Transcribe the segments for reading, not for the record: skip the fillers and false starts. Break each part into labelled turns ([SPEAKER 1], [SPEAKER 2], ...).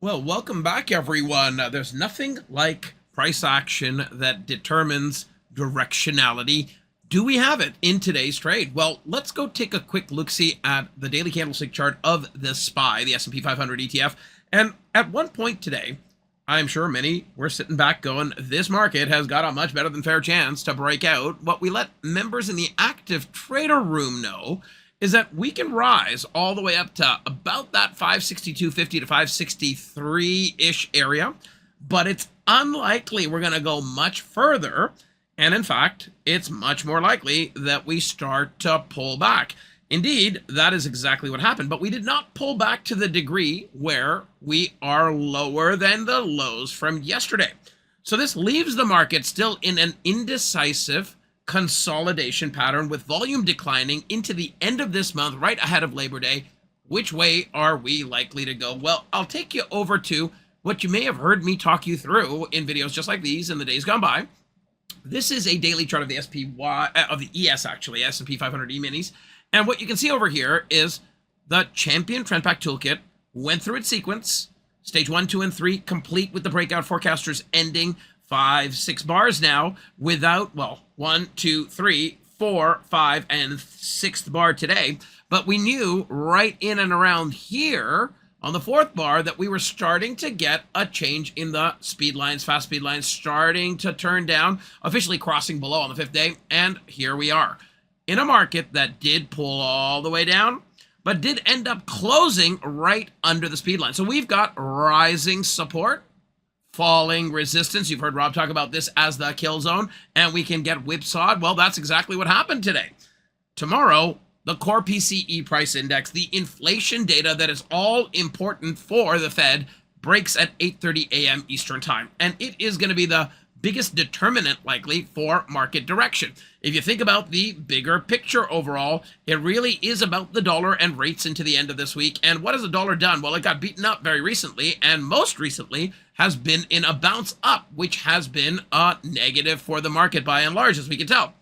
[SPEAKER 1] Well, welcome back, everyone. There's nothing like price action that determines directionality. Do we have it in today's trade? Well, let's go take a quick look-see at the daily candlestick chart of the SPY, the S&P 500 ETF. And at one point today, I'm sure many were sitting back going, this market has got a much better than fair chance to break out. What we let members in the active trader room know is that we can rise all the way up to about that 562.50 to 563-ish area, but it's unlikely we're going to go much further. And in fact, it's much more likely that we start to pull back. Indeed, that is exactly what happened, but we did not pull back to the degree where we are lower than the lows from yesterday. So this leaves the market still in an indecisive consolidation pattern with volume declining into the end of this month, right ahead of Labor Day. Which way are we likely to go? Well, I'll take you over to what you may have heard me talk you through in videos just like these in the days gone by. This is a daily chart of the S&P 500 E-minis. And what you can see over here is the Champion Trend Pack Toolkit went through its sequence. Stage 1, 2, and 3 complete with the breakout forecasters ending 5, 6 bars now without, well, 1, 2, 3, 4, 5, and 6th bar today. But we knew right in and around here on the 4th bar that we were starting to get a change in the speed lines, fast speed lines, starting to turn down, officially crossing below on the 5th day. And here we are in a market that did pull all the way down, but did end up closing right under the speed line. So we've got rising support, falling resistance. You've heard Rob talk about this as the kill zone, and we can get whipsawed. Well, that's exactly what happened today. Tomorrow, the core PCE price index, the inflation data that is all important for the Fed, breaks at 8:30 a.m. Eastern time. And it is going to be the biggest determinant likely for market direction. If you think about the bigger picture overall, it really is about the dollar and rates into the end of this week. And what has the dollar done? Well, it got beaten up very recently, and most recently has been in a bounce up, which has been a negative for the market by and large, as we can tell.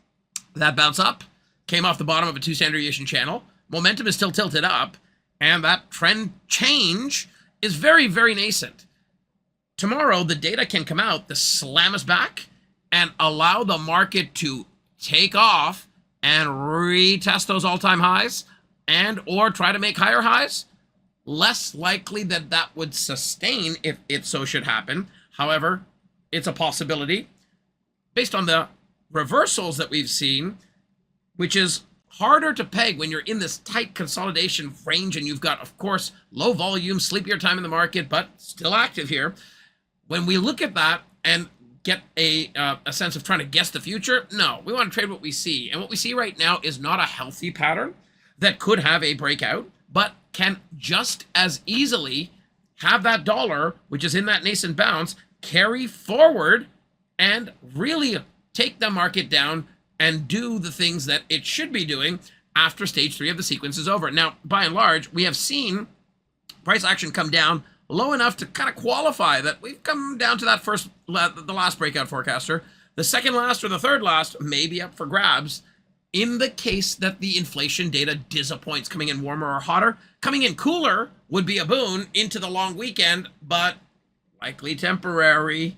[SPEAKER 1] That bounce up came off the bottom of a 2 standard deviation channel. Momentum is still tilted up, and that trend change is very, very nascent. Tomorrow, the data can come out to slam us back and allow the market to take off and retest those all-time highs and or try to make higher highs. Less likely that that would sustain if it so should happen. However, it's a possibility based on the reversals that we've seen, which is harder to peg when you're in this tight consolidation range and you've got, of course, low volume, sleepier time in the market, but still active here. When we look at that and get a sense of trying to guess the future, no, we want to trade what we see. And what we see right now is not a healthy pattern that could have a breakout, but can just as easily have that dollar, which is in that nascent bounce, carry forward and really take the market down and do the things that it should be doing after stage 3 of the sequence is over. Now, by and large, we have seen price action come down low enough to kind of qualify that we've come down to that the last breakout forecaster. The second last or the third last may be up for grabs in the case that the inflation data disappoints, coming in warmer or hotter. Coming in cooler would be a boon into the long weekend, but likely temporary.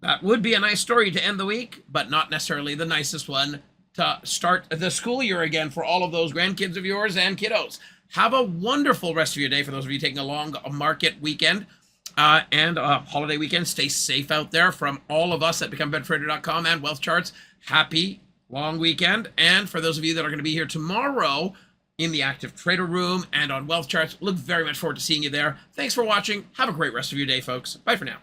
[SPEAKER 1] That would be a nice story to end the week, but not necessarily the nicest one to start the school year again for all of those grandkids of yours and kiddos. Have a wonderful rest of your day for those of you taking a long market weekend and a holiday weekend. Stay safe out there from all of us at BecomeBetterTrader.com and Wealth Charts. Happy long weekend. And for those of you that are going to be here tomorrow in the Active Trader Room and on Wealth Charts, look very much forward to seeing you there. Thanks for watching. Have a great rest of your day, folks. Bye for now.